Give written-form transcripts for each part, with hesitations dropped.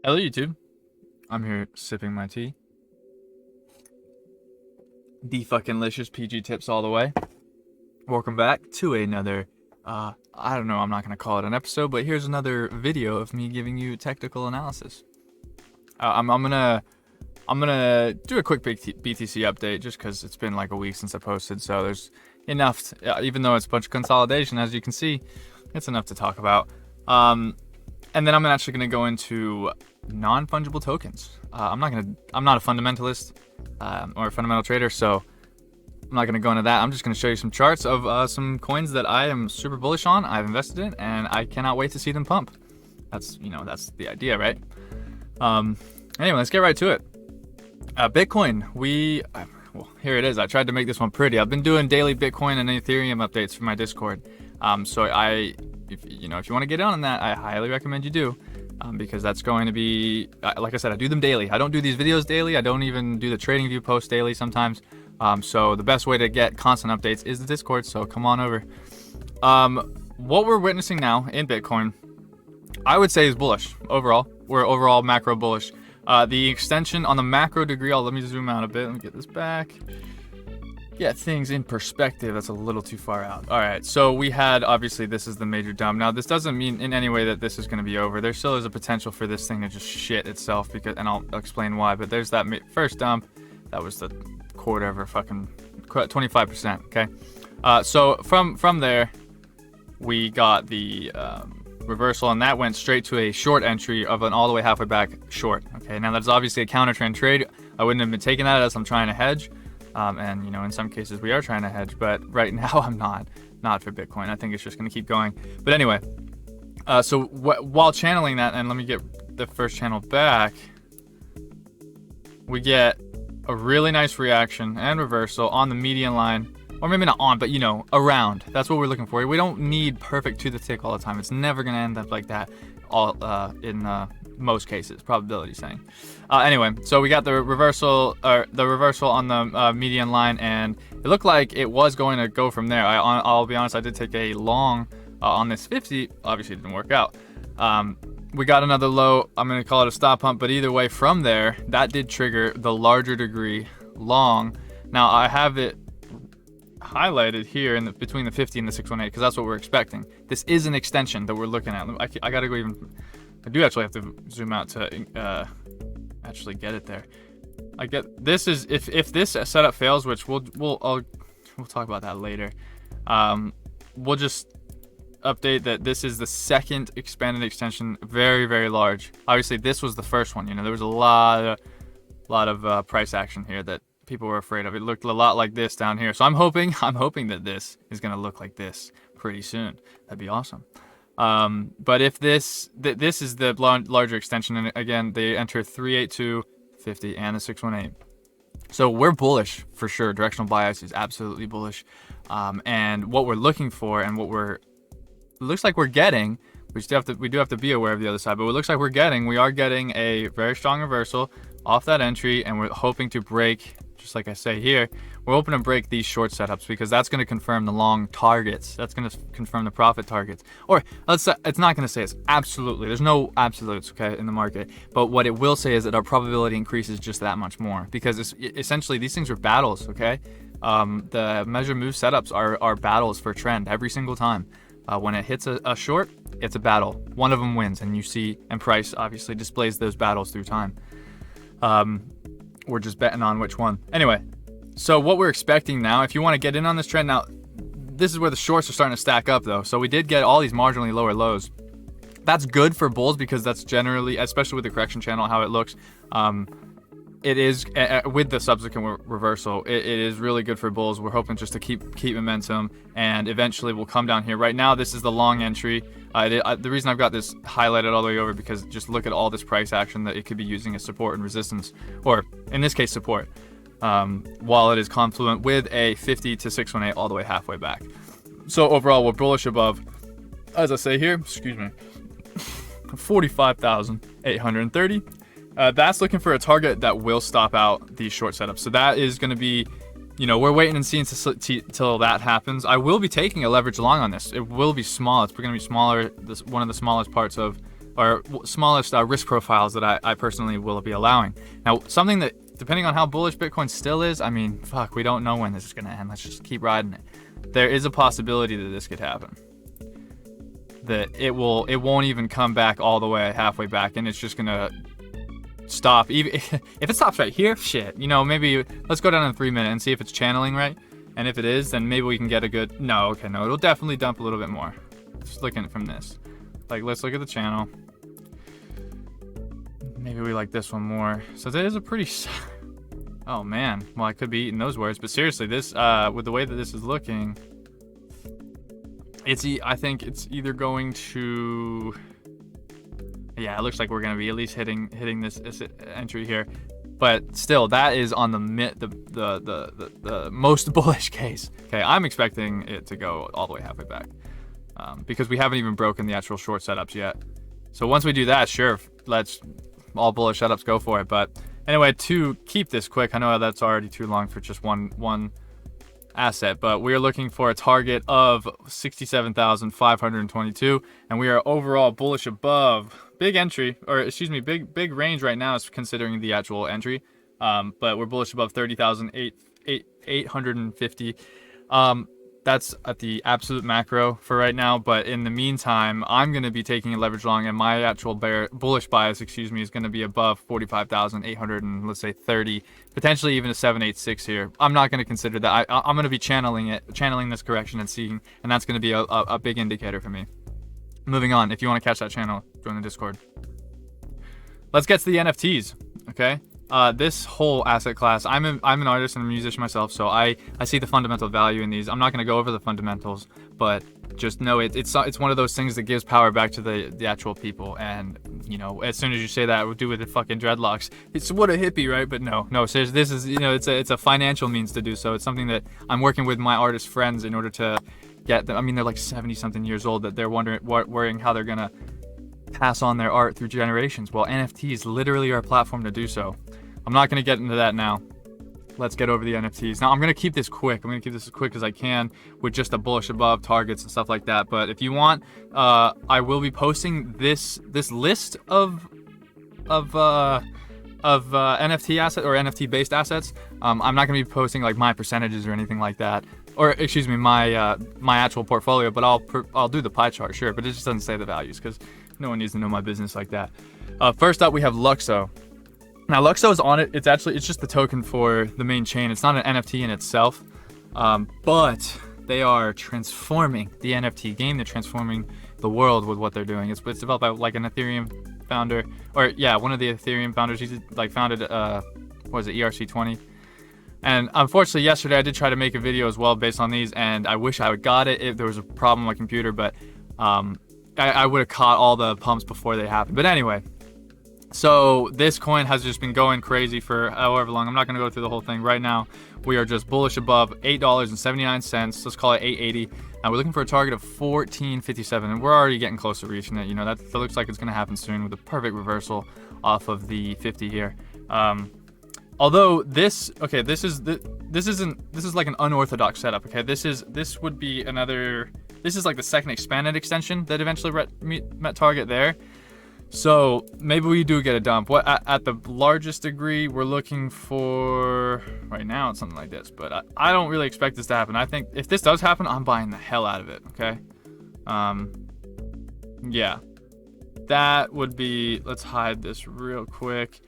Hello YouTube, I'm here sipping my tea. D-fucking-licious PG tips all the way. Welcome back to another, I don't know, I'm not gonna call it an episode, but here's another video of me giving you technical analysis. I'm gonna do a quick BTC update just because it's been like a week since I posted, so there's enough, even though it's a bunch of consolidation, as you can see, it's enough to talk about. And then I'm actually going to go into non-fungible tokens. I'm not a fundamentalist or a fundamental trader, so I'm not going to go into that. I'm just going to show you some charts of some coins that I am super bullish on, I've invested in, and I cannot wait to see them pump. That's the idea, right? Anyway, let's get right to it. Bitcoin, well, here it is. I tried to make this one pretty. I've been doing daily Bitcoin and Ethereum updates for my Discord. So if you want to get in on that, I highly recommend you do, because that's going to be, like I said, I do them daily. I don't do these videos daily. I don't even do the trading view post daily sometimes. So the best way to get constant updates is the Discord. So come on over. What we're witnessing now in Bitcoin, I would say is bullish overall. We're overall macro bullish. The extension on the macro degree, let me zoom out a bit. Let me get this back. Get things in perspective. That's a little too far out. All right, so we had, obviously, this is the major dump. Now, this doesn't mean in any way that this is going to be over. There still is a potential for this thing to just shit itself, and I'll explain why. But there's that first dump. That was the quarter of a fucking 25%. Okay, so from there, we got the reversal, and that went straight to a short entry of an all the way halfway back short. Okay, now that's obviously a counter trend trade. I wouldn't have been taking that as I'm trying to hedge. And in some cases we are trying to hedge, but right now I'm not for Bitcoin. I think it's just going to keep going. But anyway, so while channeling that, and let me get the first channel back, we get a really nice reaction and reversal on the median line, or maybe not on, but around. That's what we're looking for. We don't need perfect to the tick all the time. It's never going to end up like that in most cases, probability saying. Anyway, so we got the reversal on the median line, and it looked like it was going to go from there. I'll be honest, I did take a long on this 50. Obviously, it didn't work out. We got another low. I'm going to call it a stop pump, but either way, from there, that did trigger the larger degree long. Now, I have it highlighted here between the 50 and the 618 because that's what we're expecting. This is an extension that we're looking at. I gotta go even. I do actually have to zoom out to actually get it there. I get this is if this setup fails, which we'll talk about that later. We'll just update that this is the second expanded extension, very, very large. Obviously, this was the first one. There was a lot of price action here that people were afraid of. It looked a lot like this down here. So I'm hoping that this is going to look like this pretty soon. That'd be awesome. But if this is the larger extension, and again, they enter 382, 50, and the 618. So we're bullish for sure. Directional bias is absolutely bullish. And what we're looking for and it looks like we're getting, we do have to be aware of the other side, but it looks like we are getting a very strong reversal off that entry, and we're hoping to break, just like I say here, we're hoping to break these short setups because that's going to confirm the long targets. That's going to confirm the profit targets. Or let's say, it's not going to say it's absolutely. There's no absolutes, okay, in the market. But what it will say is that our probability increases just that much more because essentially these things are battles, okay? The measure move setups are battles for trend every single time. When it hits a short, it's a battle. One of them wins, and you see, and price obviously displays those battles through time. We're just betting on which one. Anyway, so what we're expecting now, if you want to get in on this trend now, this is where the shorts are starting to stack up though. So we did get all these marginally lower lows. That's good for bulls because that's generally, especially with the correction channel, how it looks. It is with the subsequent reversal. It is really good for bulls. We're hoping just to keep momentum, and eventually we'll come down here. Right now, this is the long entry. The reason I've got this highlighted all the way over because just look at all this price action that it could be using as support and resistance, or in this case support, while it is confluent with a 50 to 618 all the way halfway back. So overall, we're bullish above, as I say here, excuse me, 45,830. That's looking for a target that will stop out these short setups. So that is going to be, we're waiting and seeing till that happens. I will be taking a leverage long on this. It will be small. It's going to be smaller. One of the smallest parts of or smallest risk profiles that I personally will be allowing. Now, something that, depending on how bullish Bitcoin still is, I mean, fuck, we don't know when this is going to end. Let's just keep riding it. There is a possibility that this could happen. That it won't even come back all the way halfway back, and it's just going to stop. Even if it stops right here, shit, you know, maybe let's go down in 3 minutes and see if it's channeling right. And if it is, then maybe we can get a good, no, it'll definitely dump a little bit more. Just looking at it from this. Like, let's look at the channel. Maybe we like this one more. So that is a pretty, oh man, well, I could be eating those words, but seriously, this, with the way that this is looking, I think it's either going to, yeah, it looks like we're going to be at least hitting this entry here. But still, that is on the most bullish case. Okay, I'm expecting it to go all the way halfway back, because we haven't even broken the actual short setups yet. So once we do that, sure, let's all bullish setups, go for it. But anyway, to keep this quick, I know that's already too long for just one asset, but we are looking for a target of 67,522, and we are overall bullish above. Big entry, or excuse me, big range right now is considering the actual entry, but we're bullish above 30,850. That's at the absolute macro for right now, but in the meantime, I'm going to be taking a leverage long, and my actual bullish bias, excuse me, is going to be above 45,800 and let's say 30, potentially even a 786 here. I'm not going to consider that. I'm going to be channeling this correction and seeing, and that's going to be a big indicator for me. Moving on, if you want to catch that channel, join the Discord. Let's get to the NFTs, okay? This whole asset class, I'm an artist and a musician myself, so I see the fundamental value in these. I'm not going to go over the fundamentals, but just know it's one of those things that gives power back to the actual people. And you know, as soon as you say that, we'll do with the fucking dreadlocks. It's what a hippie, right? But no, seriously, this is, you know, it's a financial means to do so. It's something that I'm working with my artist friends in order to get them. I mean, they're like 70 something years old, that they're worrying how they're gonna pass on their art through generations. Well, NFTs literally are a platform to do so. I'm not going to get into that now. Let's get over the NFTs. Now, I'm going to keep this quick. I'm going to keep this as quick as I can with just the bullish above targets and stuff like that. But if you want, I will be posting this list of NFT asset or NFT based assets. I'm not going to be posting like my percentages or anything like that, or excuse me, my actual portfolio. But I'll do the pie chart, sure. But it just doesn't say the values because no one needs to know my business like that. First up, we have Luxo. Now, Luxo is on it. It's just the token for the main chain. It's not an NFT in itself, but they are transforming the NFT game. They're transforming the world with what they're doing. It's developed by like an Ethereum founder, or yeah, one of the Ethereum founders. He's like founded, what was it, ERC20. And unfortunately, yesterday I did try to make a video as well based on these, and I wish I would got it if there was a problem with my computer, but I would have caught all the pumps before they happened. But anyway. So this coin has just been going crazy for however long. I'm not going to go through the whole thing right now. We are just bullish above $8.79. Let's call it $8.80. Now we're looking for a target of $14.57, and we're already getting close to reaching it. You know, that looks like it's going to happen soon with a perfect reversal off of the 50 here. Although this is like an unorthodox setup. Okay, this is like the second expanded extension that eventually met target there. So maybe we do get a dump. What at the largest degree we're looking for right now, it's something like this, but I don't really expect this to happen. I think if this does happen, I'm buying the hell out of it. Okay, yeah, that would be, let's hide this real quick.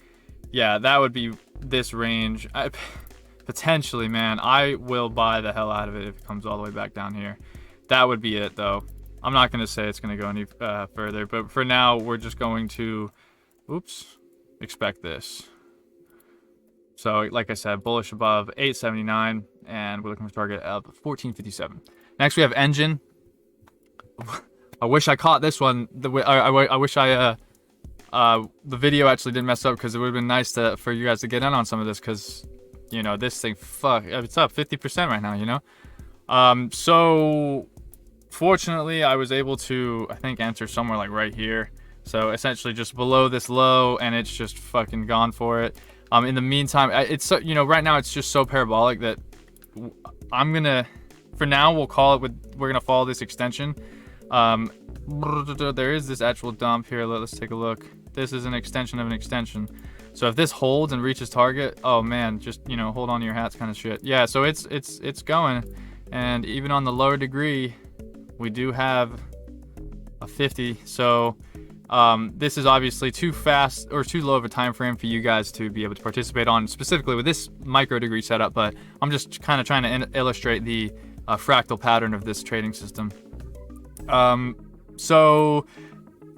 Yeah, that would be this range. Potentially, man, I will buy the hell out of it if it comes all the way back down here. That would be it though. I'm not going to say it's going to go any further, but for now, we're just going to, expect this. So, like I said, bullish above 879, and we're looking for a target of 1457. Next, we have Enjin. I wish I caught this one. I wish the video actually didn't mess up, because it would have been nice for you guys to get in on some of this, because, you know, this thing, it's up 50% right now, you know? So fortunately, I was able to, I think, enter somewhere like right here. So essentially just below this low, and it's just fucking gone for it. In the meantime, it's so, you know, right now it's just so parabolic that I'm gonna, for now, we'll call it we're gonna follow this extension. There is this actual dump here. Let's take a look. This is an extension of an extension. So if this holds and reaches target, oh man, just, you know, hold on to your hats kind of shit. Yeah, so it's going. And even on the lower degree, we do have a 50. So this is obviously too fast or too low of a time frame for you guys to be able to participate on, specifically with this micro degree setup, but I'm just kind of trying to illustrate the fractal pattern of this trading system. So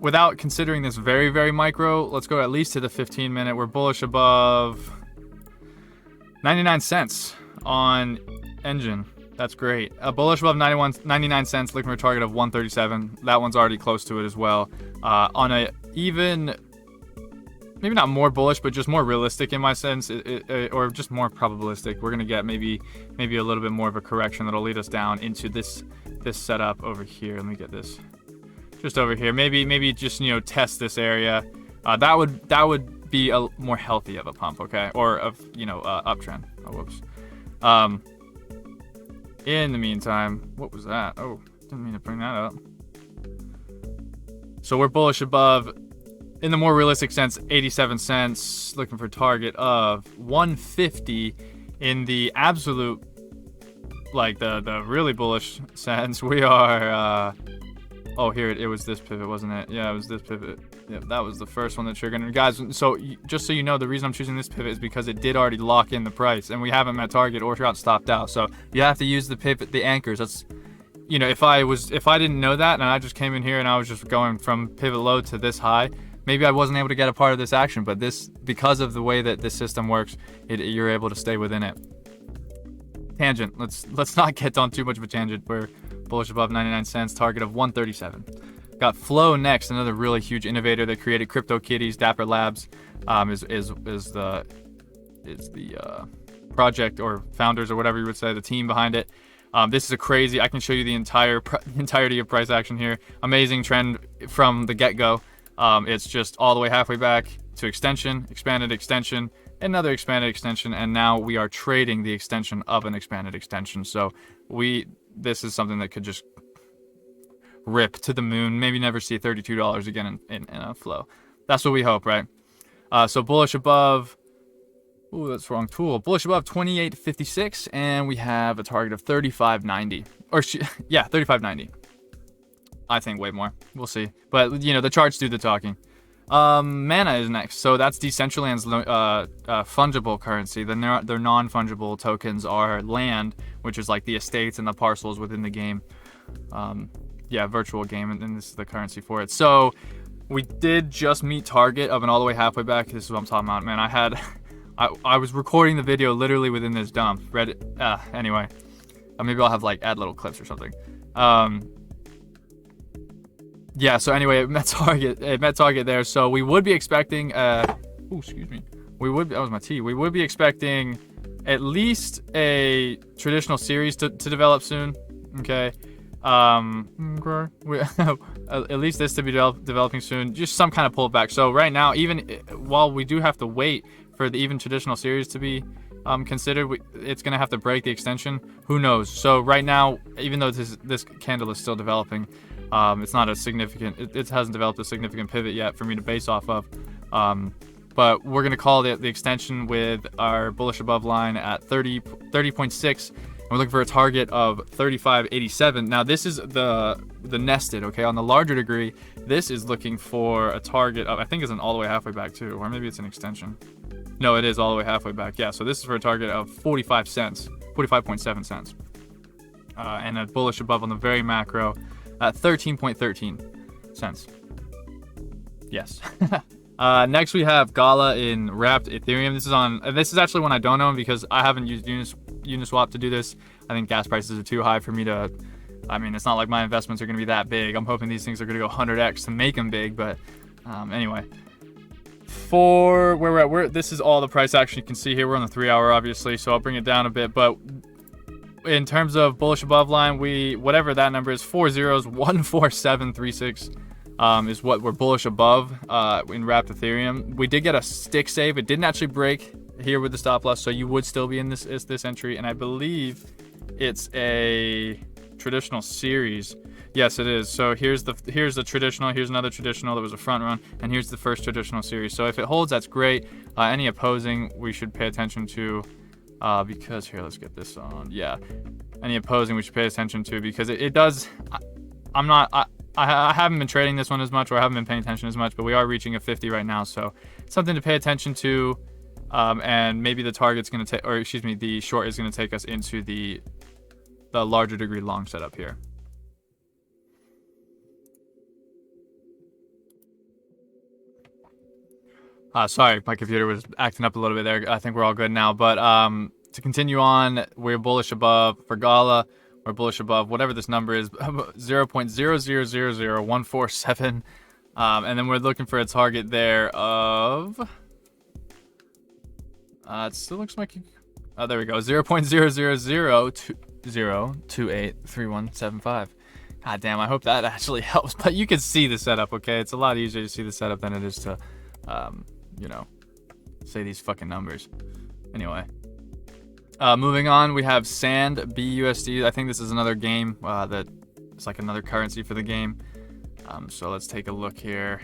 without considering this very, very micro, let's go at least to the 15 minute. We're bullish above 99 cents on Enjin. That's great. Bullish above 99 cents, looking for a target of 137. That one's already close to it as well. On a even, maybe not more bullish, but just more realistic in my sense, or just more probabilistic, we're gonna get maybe a little bit more of a correction that'll lead us down into this setup over here. Let me get this just over here. Maybe just, you know, test this area. That would be a more healthy of a pump, okay, or of, you know, uptrend. Oh, whoops. In the meantime, what was that? Oh, didn't mean to bring that up. So we're bullish above, in the more realistic sense, 87 cents, looking for a target of 150. In the absolute, like the really bullish sense, we are, oh, here, it was this pivot, wasn't it? Yeah, it was this pivot. Yeah, that was the first one that triggered. And guys, so just so you know, the reason I'm choosing this pivot is because it did already lock in the price, and we haven't met target or got stopped out. So you have to use the pivot, the anchors. That's, you know, if I didn't know that and I just came in here and I was just going from pivot low to this high, maybe I wasn't able to get a part of this action. But this, because of the way that this system works, you're able to stay within it. Tangent. Let's not get on too much of a tangent. We're bullish above 99 cents, target of 137. Got Flow next, another really huge innovator that created CryptoKitties. Dapper Labs is the project or founders or whatever you would say, the team behind it. This is a crazy. I can show you the entirety of price action here. Amazing trend from the get-go. It's just all the way halfway back to extension, expanded extension, another expanded extension, and now we are trading the extension of an expanded extension. So this is something that could just rip to the moon, maybe never see $32 again in a flow. That's what we hope, right? So bullish above, ooh, that's the wrong tool. Bullish above 28.56, and we have a target of 35.90. Or yeah, 35.90. I think way more. We'll see. But, you know, the charts do the talking. Mana is next. So that's Decentraland's fungible currency. Their non-fungible tokens are land, which is like the estates and the parcels within the game. Yeah, virtual game, and this is the currency for it. So we did just meet target of an all the way halfway back. This is what I'm talking about, man. I was recording the video literally within this dump. Anyway, maybe I'll have like add little clips or something. Yeah, so anyway, it met target there. So we would be expecting that was my T. We would be expecting at least a traditional series to develop soon. Okay. At least this to be developing soon, just some kind of pullback. So right now, even while we do have to wait for the even traditional series to be considered, it's going to have to break the extension. Who knows? So right now, even though this candle is still developing, it's not a significant, it hasn't developed a significant pivot yet for me to base off of. But we're going to call the extension with our bullish above line at 30.6. We're looking for a target of 35.87. Now this is the nested, okay? On the larger degree, this is looking for a target of, I think it's an all the way halfway back too, or maybe it's an extension. No, it is all the way halfway back. Yeah, so this is for a target of 45.7 cents. And a bullish above on the very macro at 13.13 cents. Yes. Next we have Gala in wrapped Ethereum. This is actually one I don't own because I haven't used Unitswap to do this. I think gas prices are too high for me to, I mean, it's not like my investments are going to be that big. I'm hoping these things are going to go 100x to make them big, but anyway. For where we're at, this is all the price action you can see here. We're on the 3 hour, obviously, so I'll bring it down a bit, but in terms of bullish above line, whatever that number is, 14736 is what we're bullish above in wrapped Ethereum. We did get a stick save. It didn't actually break here with the stop loss, so you would still be in this entry, and I believe it's a traditional series. Yes, it is. So here's the traditional, here's another traditional that was a front run, and here's the first traditional series. So if it holds, that's great. Any opposing we should pay attention to, because here, let's get this on. Yeah, any opposing we should pay attention to, because it does. I haven't been trading this one as much, or I haven't been paying attention as much, but we are reaching a 50 right now, so something to pay attention to. And maybe the target's going to take, or excuse me, the short is going to take us into the larger degree long setup here. Sorry, my computer was acting up a little bit there. I think we're all good now. But to continue on, we're bullish above for Gala. We're bullish above whatever this number is, 0.0000147. And then we're looking for a target there of... it still looks like... Oh, there we go. 0.000283175. God damn, I hope that actually helps. But you can see the setup, okay? It's a lot easier to see the setup than it is to... you know, say these fucking numbers. Anyway, moving on, we have Sand BUSD. I think this is another game that it's like another currency for the game. So let's take a look here.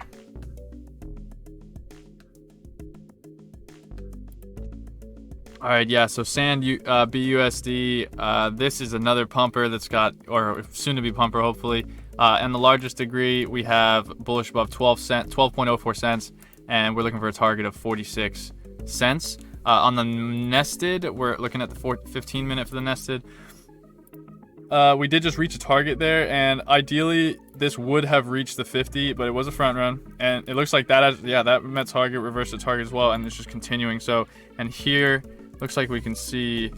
All right, yeah. So Sand BUSD. This is another pumper that's got, or soon to be pumper, hopefully. And the largest degree we have bullish above 12.04 cents. And we're looking for a target of 46 cents. On the nested, we're looking at the 15 minute for the nested. We did just reach a target there, and ideally this would have reached the 50, but it was a front run, and it looks like that that met target, reversed the target as well, and it's just continuing. So, and here looks like we can see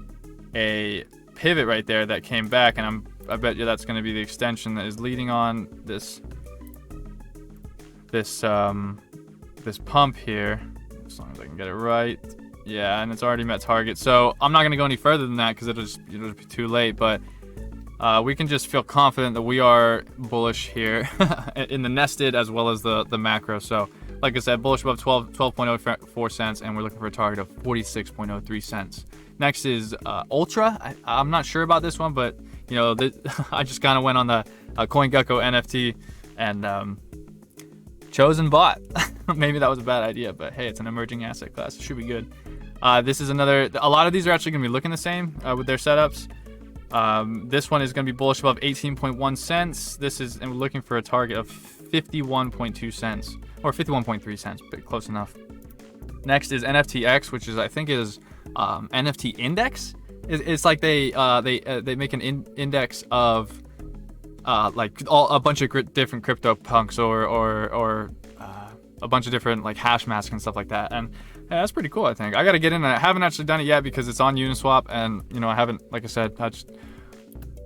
a pivot right there that came back, and I bet you that's going to be the extension that is leading on this pump here, as long as I can get it right. Yeah, and it's already met target. So I'm not going to go any further than that because it'll be too late. But we can just feel confident that we are bullish here in the nested as well as the macro. So like I said, bullish above 12.04 cents, and we're looking for a target of 46.03 cents. Next is Ultra. I'm not sure about this one, but you know, I just kind of went on the CoinGecko NFT and chosen bot. Maybe that was a bad idea, but hey, it's an emerging asset class. It should be good. This is another. A lot of these are actually going to be looking the same with their setups. This one is going to be bullish above 18.1 cents. This is, and we're looking for a target of 51.2 cents or 51.3 cents, but close enough. Next is NFTX, which is I think is NFT Index. It's like they make an index of like a bunch of different crypto punks or a bunch of different like hash masks and stuff like that, and yeah, that's pretty cool. I think I gotta get in. I haven't actually done it yet because it's on Uniswap, and you know I haven't, like I said,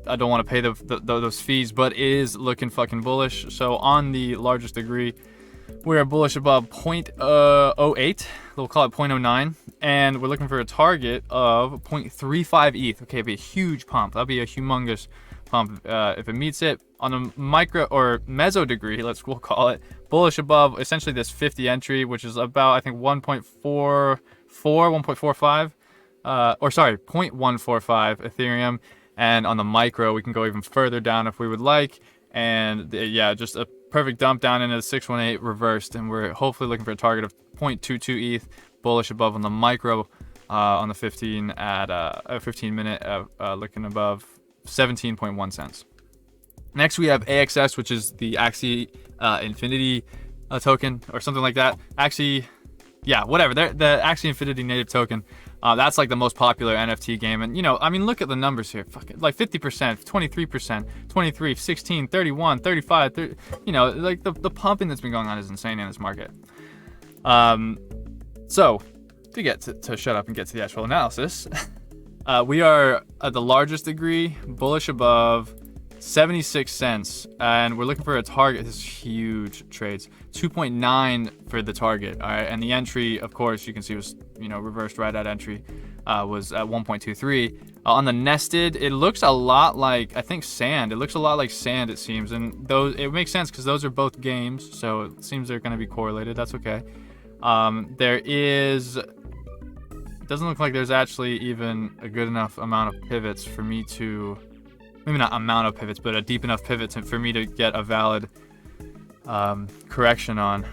I don't want to pay those fees, but it is looking fucking bullish. So on the largest degree, we're bullish above 0.08. We'll call it 0.09, and we're looking for a target of 0.35 ETH. Okay, it'd be a huge pump. That'd be a humongous pump if it meets it. On a micro or meso degree, we'll call it, bullish above essentially this 50 entry, which is about I think 1.45 Ethereum. And on the micro, we can go even further down if we would like. And yeah, just a perfect dump down into the 618 reversed, and we're hopefully looking for a target of 0.22 ETH, bullish above on the micro, on the 15 at a 15 minute, looking above 17.1 cents. Next, we have AXS, which is the Axie Infinity token or something like that. Axie, yeah, whatever. The Axie Infinity native token. That's like the most popular NFT game. And, you know, I mean, look at the numbers here. Fuck it. Like 50%, 23%, 23, 16, 31, 35, 30, you know, like the pumping that's been going on is insane in this market. So, to get to shut up and get to the actual analysis, we are at the largest degree, bullish above 76 cents, and we're looking for a target. This is huge trades, 2.9 for the target. All right, and the entry, of course, you can see was, you know, reversed right at entry, was at 1.23. On the nested, it looks a lot like, I think, Sand. It looks a lot like Sand, it seems, and those, it makes sense because those are both games, so it seems they're going to be correlated. That's okay. There is, it doesn't look like there's actually even a good enough amount of pivots for me to maybe not amount of pivots, but a deep enough pivot for me to get a valid correction on.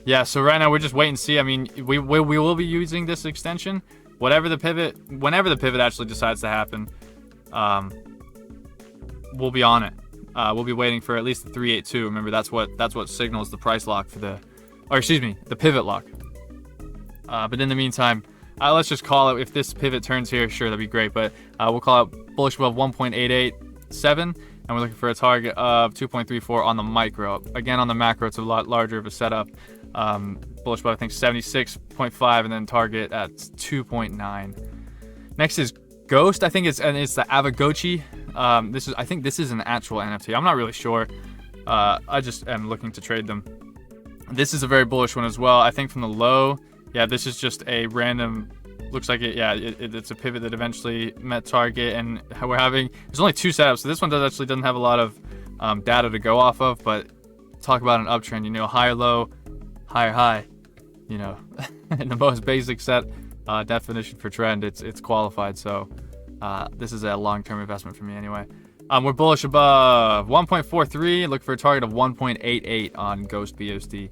Yeah, so right now we're just wait and see. I mean, we will be using this extension, whenever the pivot actually decides to happen. We'll be on it. We'll be waiting for at least the 382. Remember, that's what signals the price lock for the pivot lock. But in the meantime, let's just call it, if this pivot turns here, sure, that'd be great. But we'll call it bullish above 1.887, and we're looking for a target of 2.34 on the micro. Again, on the macro, it's a lot larger of a setup. Bullish above, I think, 76.5, and then target at 2.9. Next is Ghost. I think it's the Avagochi. I think this is an actual NFT. I'm not really sure. I just am looking to trade them. This is a very bullish one as well. I think from the low, yeah, this is just a random. Looks like it. Yeah, it's a pivot that eventually met target, and there's only 2 setups, so this one doesn't have a lot of data to go off of. But talk about an uptrend. You know, higher low, higher high. You know, in the most basic set definition for trend, it's qualified. So this is a long-term investment for me anyway. We're bullish above 1.43. Look for a target of 1.88 on Ghost BSD.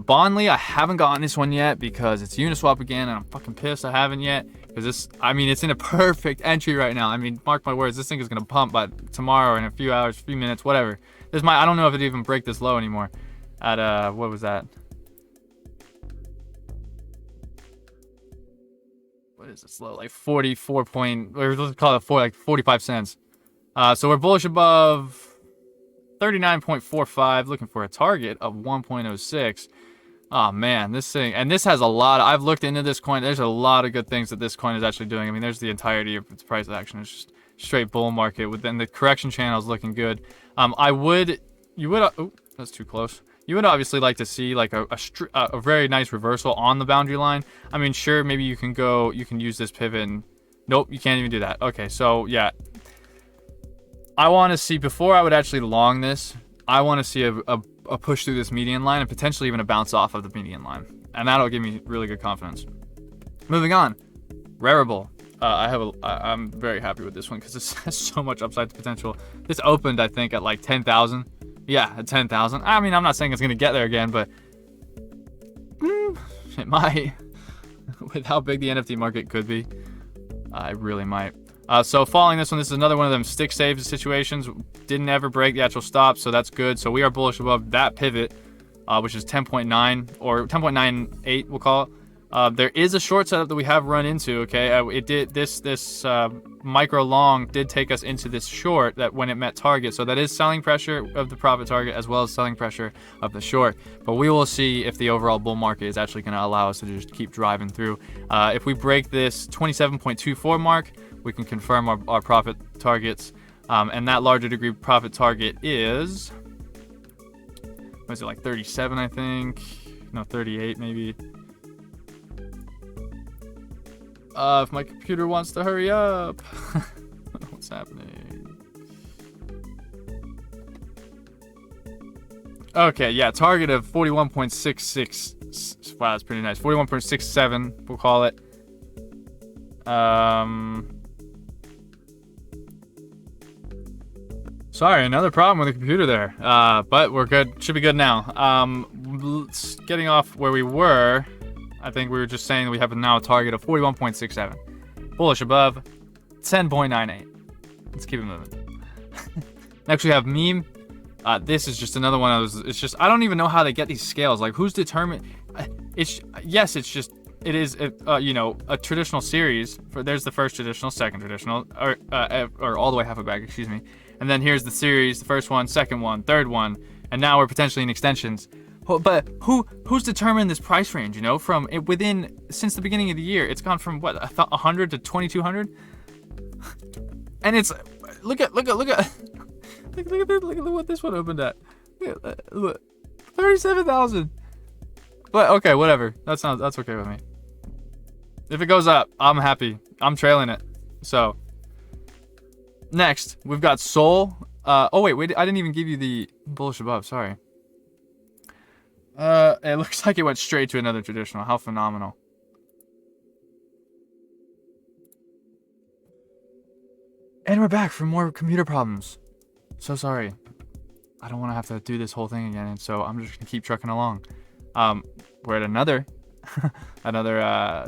Bondly, I haven't gotten this one yet because it's Uniswap again, and I'm fucking pissed I haven't yet. Because it's in a perfect entry right now. I mean, mark my words, this thing is gonna pump by tomorrow in a few hours, few minutes, whatever. I don't know if it even break this low anymore. At what was that? What is this low? Like 44 point, or let's call it 45 cents. So we're bullish above 39.45, looking for a target of 1.06. Oh man, this thing, and this has a lot. I've looked into this coin. There's a lot of good things that this coin is actually doing. I mean, there's the entirety of its price action. It's just straight bull market. Within the correction channel is looking good. That's too close. You would obviously like to see like a very nice reversal on the boundary line. I mean, sure, maybe you can use this pivot. And, nope, you can't even do that. Okay, so yeah. I want to see, before I would actually long this, I want to see a push through this median line and potentially even a bounce off of the median line. And that'll give me really good confidence. Moving on. Rarible. I'm very happy with this one because it has so much upside potential. This opened, I think, at like 10,000. Yeah, at 10,000. I mean, I'm not saying it's going to get there again, but it might. With how big the NFT market could be, it really might. So following this one, this is another one of them stick save situations. Didn't ever break the actual stop, so that's good. So we are bullish above that pivot, which is 10.9 or 10.98, we'll call it. There is a short setup that we have run into. Okay, it did this micro long did take us into this short that when it met target. So that is selling pressure of the profit target as well as selling pressure of the short. But we will see if the overall bull market is actually going to allow us to just keep driving through. If we break this 27.24 mark, we can confirm our profit targets, and that larger degree profit target is, what is it, like 37, I think? No, 38 maybe. If my computer wants to hurry up. What's happening? Okay, yeah, target of 41.66. Wow, that's pretty nice. 41.67, we'll call it. Sorry, another problem with the computer there. But we're good. Should be good now. Getting off where we were, I think we were just saying that we have now a target of 41.67. Bullish above 10.98. Let's keep it moving. Next we have meme. This is just another one of those. It's just, I don't even know how they get these scales. Like, who's determined? It is a traditional series. There's the first traditional, second traditional, or all the way half a bag, excuse me. And then here's the series, the first one, second one, third one, and now we're potentially in extensions. But who's determined this price range? You know, from since the beginning of the year, it's gone from what, 100 to 2,200, and it's look at what this one opened at. Look, 37,000. But okay, whatever. That's okay with me. If it goes up, I'm happy. I'm trailing it. So next, we've got SEOUL. Oh wait, I didn't even give you the bullish above. Sorry. It looks like it went straight to another traditional. How phenomenal. And we're back for more computer problems. So sorry. I don't want to have to do this whole thing again, and so I'm just gonna keep trucking along. We're at another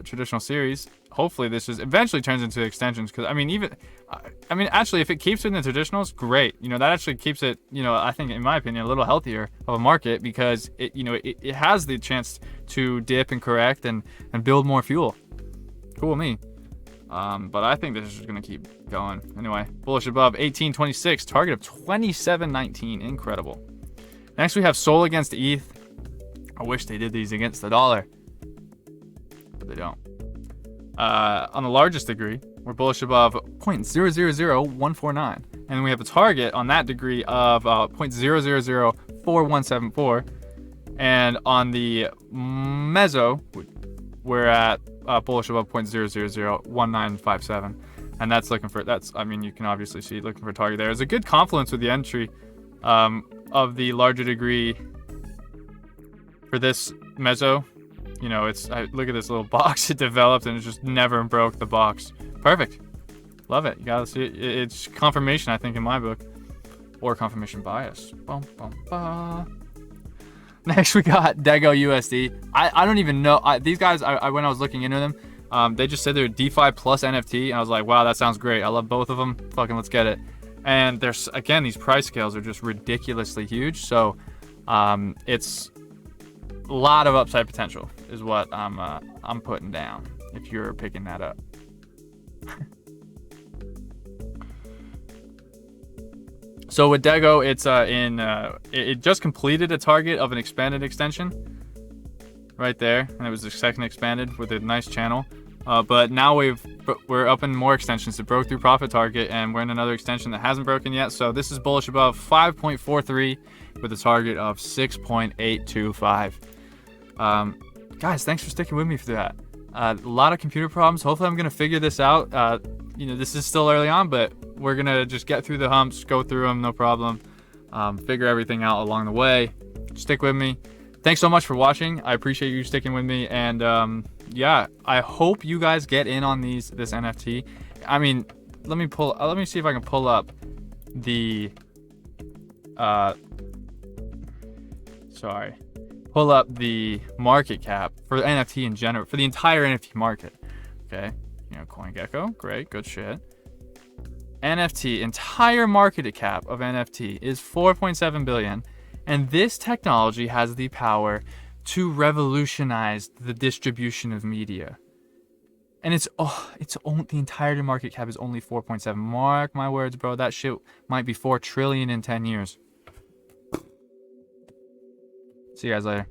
traditional series. Hopefully this just eventually turns into extensions, because I mean actually if it keeps it in the traditionals, great. You know, that actually keeps it, you know, I think in my opinion a little healthier of a market, because it, you know, it has the chance to dip and correct and build more fuel. Cool with me. But I think this is just gonna keep going. Anyway, bullish above 18.26, target of 27.19. Incredible. Next we have SEOUL against ETH. I wish they did these against the dollar, but they don't. On the largest degree, we're bullish above 0.000149, and then we have a target on that degree of 0.0004174, and on the meso, we're at bullish above 0.0001957, and that's looking for, I mean, you can obviously see looking for a target there. There's a good confluence with the entry of the larger degree for this meso. You know, look at this little box it developed, and it just never broke the box. Perfect. Love it. You gotta see it. It's confirmation, I think, in my book, or confirmation bias. Bum, bum, bum. Next we got Dego USD. I don't even know, these guys, when I was looking into them, they just said they're DeFi plus NFT, and I was like, wow, that sounds great. I love both of them. Fucking let's get it. And there's, again, these price scales are just ridiculously huge, so it's a lot of upside potential is what I'm putting down if you're picking that up. So with Dego, it's it just completed a target of an expanded extension right there, and it was the second expanded with a nice channel. But now we're up in more extensions. It broke through profit target, and we're in another extension that hasn't broken yet. So this is bullish above 5.43 with a target of 6.825. Guys, thanks for sticking with me for that. A lot of computer problems. Hopefully I'm gonna figure this out. You know, this is still early on, but we're gonna just get through the humps, go through them, no problem. Figure everything out along the way. Stick with me. Thanks so much for watching. I appreciate you sticking with me, and yeah, I hope you guys get in on this NFT. I mean, let me see if I can pull up the pull up the market cap for NFT in general, for the entire NFT market. Okay, you know, CoinGecko, great, good shit. NFT, entire market cap of NFT is 4.7 billion, and this technology has the power to revolutionize the distribution of media. And the entire market cap is only 4.7. Mark my words, bro, that shit might be 4 trillion in 10 years. See you guys later.